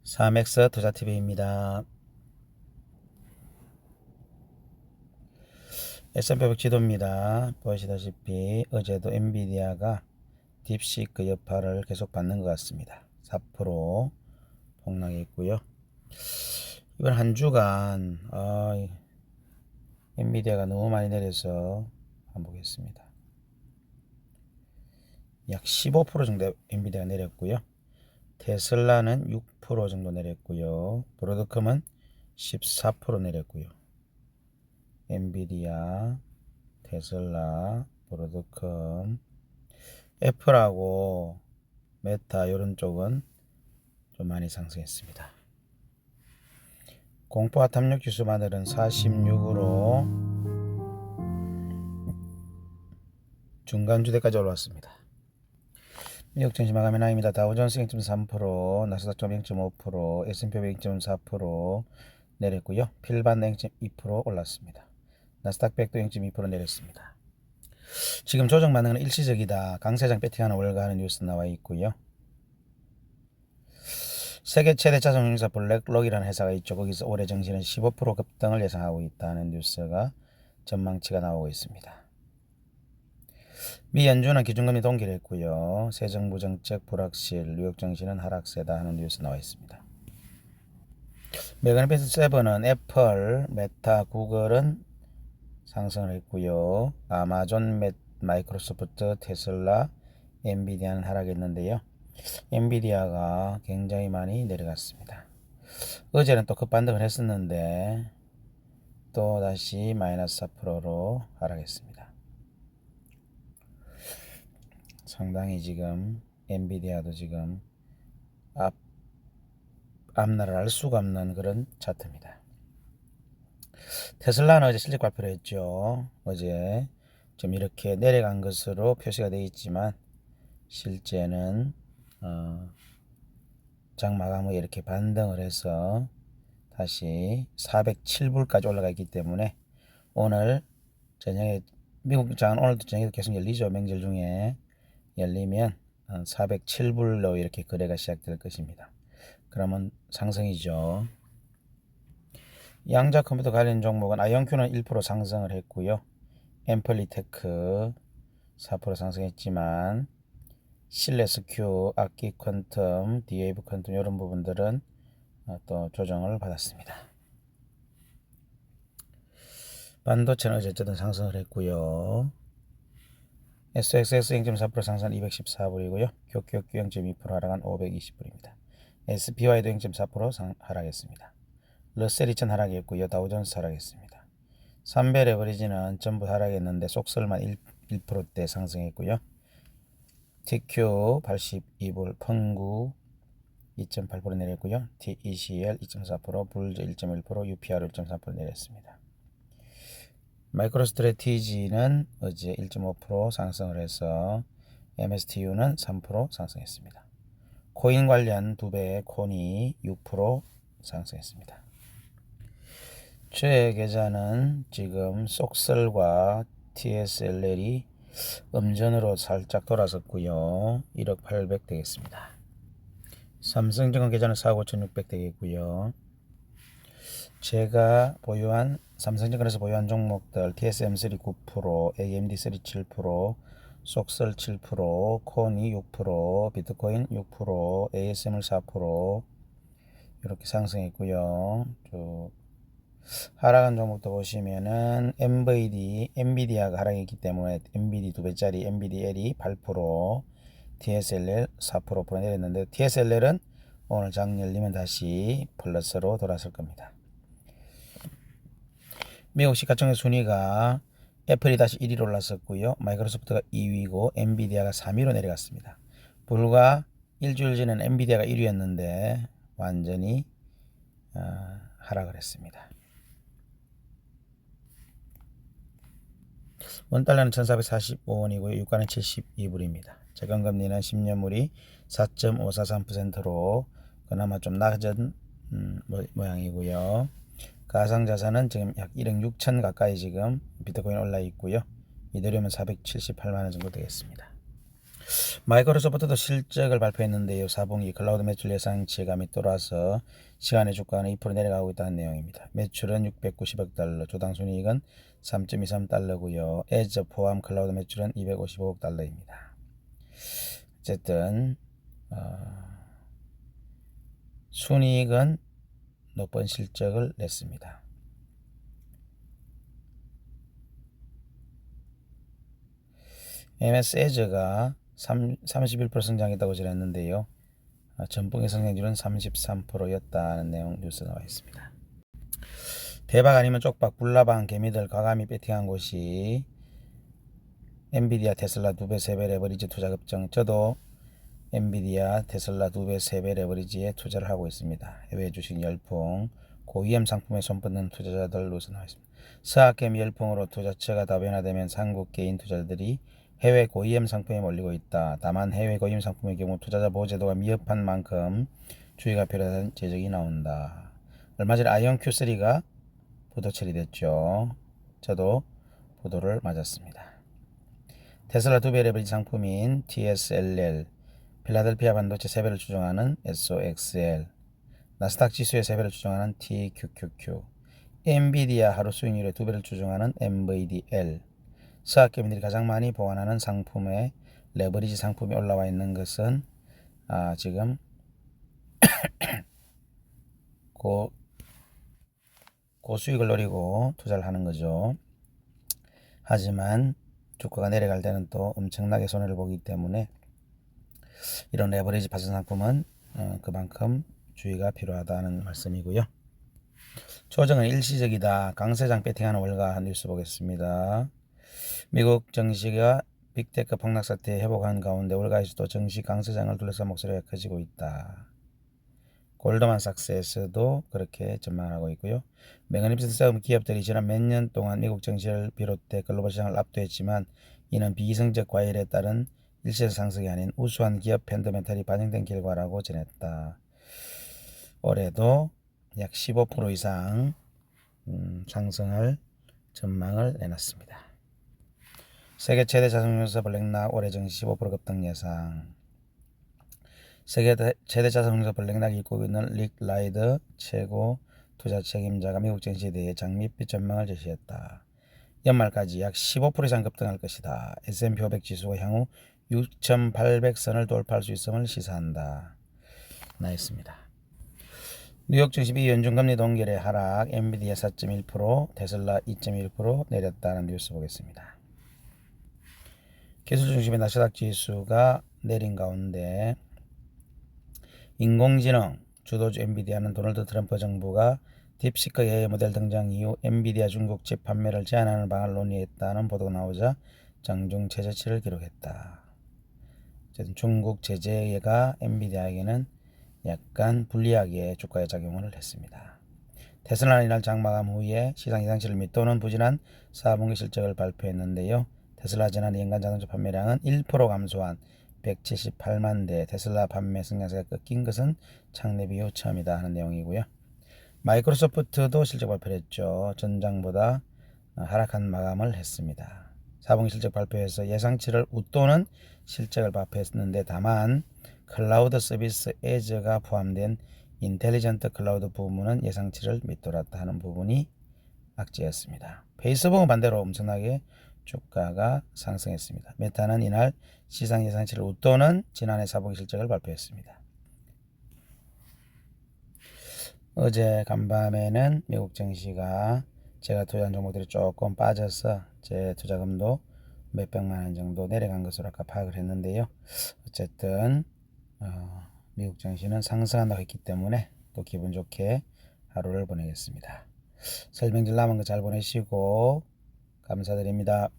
3X 투자TV입니다. S&P 500 지도입니다. 보시다시피 어제도 엔비디아가 딥시크 여파를 계속 받는 것 같습니다. 4% 폭락했고요. 이번 한 주간 엔비디아가 너무 많이 내려서 한번 보겠습니다. 약 15% 정도 엔비디아가 내렸고요. 테슬라는 6% 정도 내렸고요. 브로드컴은 14% 내렸고요. 엔비디아, 테슬라, 브로드컴, 애플하고 메타 이런 쪽은 좀 많이 상승했습니다. 공포와 탐욕 지수만들은 46으로 중간주대까지 올라왔습니다. 미국 증시 마감 현황입니다. 다우존스 0.3%, 나스닥 0.5%, S&P 500 0.4% 내렸고요. 필반도 0.2% 올랐습니다. 나스닥 100도 0.2% 내렸습니다. 지금 조정 반응은 일시적이다. 강세장 배팅하는 월가하는 뉴스 나와 있고요. 세계 최대 자동차 블랙록이라는 회사가 있죠. 거기서 올해 증시는 15% 급등을 예상하고 있다는 뉴스가 전망치가 나오고 있습니다. 미 연준은 기준금리 동기를 했고요. 새 정부 정책 불확실, 뉴욕 증시는 하락세다 하는 뉴스 나와 있습니다. 매그니피스 7은 애플, 메타, 구글은 상승을 했고요. 아마존, 마이크로소프트, 테슬라, 엔비디아는 하락했는데요. 엔비디아가 굉장히 많이 내려갔습니다. 어제는 또 급반등을 했었는데 또 다시 마이너스 4%로 하락했습니다. 상당히 지금 엔비디아도 지금 앞날을 알 수가 없는 그런 차트입니다. 테슬라는 어제 실적 발표를 했죠. 어제 좀 이렇게 내려간 것으로 표시가 되어 있지만 실제는 장 마감 후에 이렇게 반등을 해서 다시 407불까지 올라가 있기 때문에 오늘 저녁에 미국 장은 오늘도 저녁에도 계속 열리죠. 명절 중에 열리면 407불로 이렇게 거래가 시작될 것입니다. 그러면 상승이죠. 양자 컴퓨터 관련 종목은 아이온큐는 1% 상승을 했고요. 앰플리테크 4% 상승했지만 실레스큐, 악기 퀀텀, 디웨이브 퀀텀 이런 부분들은 또 조정을 받았습니다. 반도체는 어쨌든 상승을 했고요. SXX 0.4% 상승 214불이고요. 격격규 0.2% 하락한 520불입니다. SPY도 0.4% 하락했습니다. 러셀 2000 하락했고요. 다우존스 하락했습니다. 3배 레버리지는 전부 하락했는데 속설만 1%대 상승했고요. TQ 82불, 펑구 2.8% 내렸고요. TECL 2.4%, 불즈 1.1%, UPR 1.4% 내렸습니다. 마이크로스트래티지는 어제 1.5% 상승을 해서 MSTU는 3% 상승했습니다. 코인 관련 2배의 콘이 6% 상승했습니다. 최애 계좌는 지금 속설과 TSLL이 음전으로 살짝 돌아섰고요. 1억 800 되겠습니다. 삼성증권 계좌는 4억 5,600 되겠고요. 제가 보유한 삼성증권에서 보유한 종목들 TSM3 9%, AMD3 7%, 속설 7%, 코니 6%, 비트코인 6%, ASML 4% 이렇게 상승했고요. 쭉 하락한 종목도 보시면은 엔비디아가 하락했기 때문에 엔비디 2배짜리 엔비디엘이 8%, TSLL 4% 내렸는데 TSLL은 오늘 장 열리면 다시 플러스로 돌아설 겁니다. 미국 시가총액 순위가 애플이 다시 1위로 올랐었고요. 마이크로소프트가 2위고 엔비디아가 3위로 내려갔습니다. 불과 일주일 전에는 엔비디아가 1위였는데 완전히 하락을 했습니다. 원달러는 1445원이고요. 유가는 72불입니다. 재건금리는 10년물이 4.543%로 그나마 좀 낮은 모양이고요. 가상자산은 지금 약 1억 6천 가까이 지금 비트코인 올라 있고요. 이더리움은 478만원 정도 되겠습니다. 마이크로소프트도 실적을 발표했는데요. 4분기 클라우드 매출 예상치가 밑돌아서 시간의 주가는 2% 내려가고 있다는 내용입니다. 매출은 690억 달러, 주당 순이익은 3.23달러고요. 애저 포함 클라우드 매출은 255억 달러입니다. 어쨌든 순이익은 높은 실적을 냈습니다. MS 애저가 31% 성장했다고 전했는데요. 전분기 성장률은 33%였다는 내용 뉴스 나와 있습니다. 대박 아니면 쪽박, 불나방, 개미들 과감히 배팅한 곳이 엔비디아, 테슬라 2배, 3배 레버리지 투자 급증. 저도 엔비디아, 테슬라 2배, 3배 레버리지에 투자를 하고 있습니다. 해외 주식 열풍, 고위험 상품에 손뻗는 투자자들 뉴스 나와 있습니다. 스하겜 열풍으로 투자처가 다변화되면 한국 개인 투자자들이 해외 고위험 상품에 몰리고 있다. 다만 해외 고위험 상품의 경우 투자자 보호제도가 미흡한 만큼 주의가 필요하다는 지적이 나온다. 얼마 전에 아이온 Q3가 보도 처리됐죠. 저도 보도를 맞았습니다. 테슬라 2배 레버리지 상품인 TSLL, 필라델피아 반도체 3배를 추정하는 SOXL, 나스닥 지수의 3배를 추정하는 TQQQ, 엔비디아 하루 수익률의 2배를 추정하는 NVDL, 스하케민들이 가장 많이 보관하는 상품의 레버리지 상품이 올라와 있는 것은 지금 고수익을 노리고 투자를 하는 거죠. 하지만 주가가 내려갈 때는 또 엄청나게 손해를 보기 때문에 이런 레버리지 파생 상품은 그만큼 주의가 필요하다는 말씀이고요. 조정은 일시적이다. 강세장 배팅하는 월가 뉴스 보겠습니다. 미국 정시가 빅테크 폭락 사태에 회복한 가운데 월가에서도 정시 강세장을 둘러싼 목소리가 커지고 있다. 골드만삭스에서도 그렇게 전망하고 있고요. 매그니피센트 기업들이 지난 몇 년 동안 미국 정시를 비롯해 글로벌 시장을 압도했지만 이는 비이성적 과열에 따른 일시적 상승이 아닌 우수한 기업 펀더멘털이 반영된 결과라고 전했다. 올해도 약 15% 이상 상승할 전망을 내놨습니다. 세계 최대 자산운용사 블랙락 올해 정시 15% 급등 예상. 세계 최대 자산운용사 블랙락이 이끌고 있는 릭 라이더 최고 투자 책임자가 미국 정시에 대해 장밋빛 전망을 제시했다. 연말까지 약 15% 이상 급등할 것이다. S&P 500 지수가 향후 6,800선을 돌파할 수 있음을 시사한다. 나있습니다. 뉴욕 증시 연준금리 동결의 하락, 엔비디아 4.1%, 테슬라 2.1% 내렸다는 뉴스 보겠습니다. 기술 중심의 나스닥 지수가 내린 가운데 인공지능 주도주 엔비디아는 도널드 트럼프 정부가 딥시크 AI 모델 등장 이후 엔비디아 중국 칩 판매를 제한하는 방안을 논의했다는 보도가 나오자 장중 최저치를 기록했다. 중국 제재가 엔비디아에게는 약간 불리하게 주가에 작용을 했습니다. 테슬라는 이날 장마감 후에 시장 예상치를 밑도는 부진한 4분기 실적을 발표했는데요. 테슬라 지난 연간 자동차 판매량은 1% 감소한 178만 대, 테슬라 판매 성장세가 꺾인 것은 창립 이후 처음이다 하는 내용이고요. 마이크로소프트도 실적 발표를 했죠. 전장보다 하락한 마감을 했습니다. 4분기 실적 발표에서 예상치를 웃도는 실적을 발표했는데 다만 클라우드 서비스 애저가 포함된 인텔리전트 클라우드 부문은 예상치를 밑돌았다 하는 부분이 악재였습니다. 페이스북은 반대로 엄청나게 주가가 상승했습니다. 메타는 이날 시장 예상치를 웃도는 지난해 4분기 실적을 발표했습니다. 어제 간밤에는 미국 증시가 제가 투자한 종목들이 조금 빠져서 제 투자금도 몇백만 원 정도 내려간 것으로 아까 파악을 했는데요. 어쨌든 미국 증시는 상승한다고 했기 때문에 또 기분 좋게 하루를 보내겠습니다. 설명질 남은 거 잘 보내시고 감사드립니다.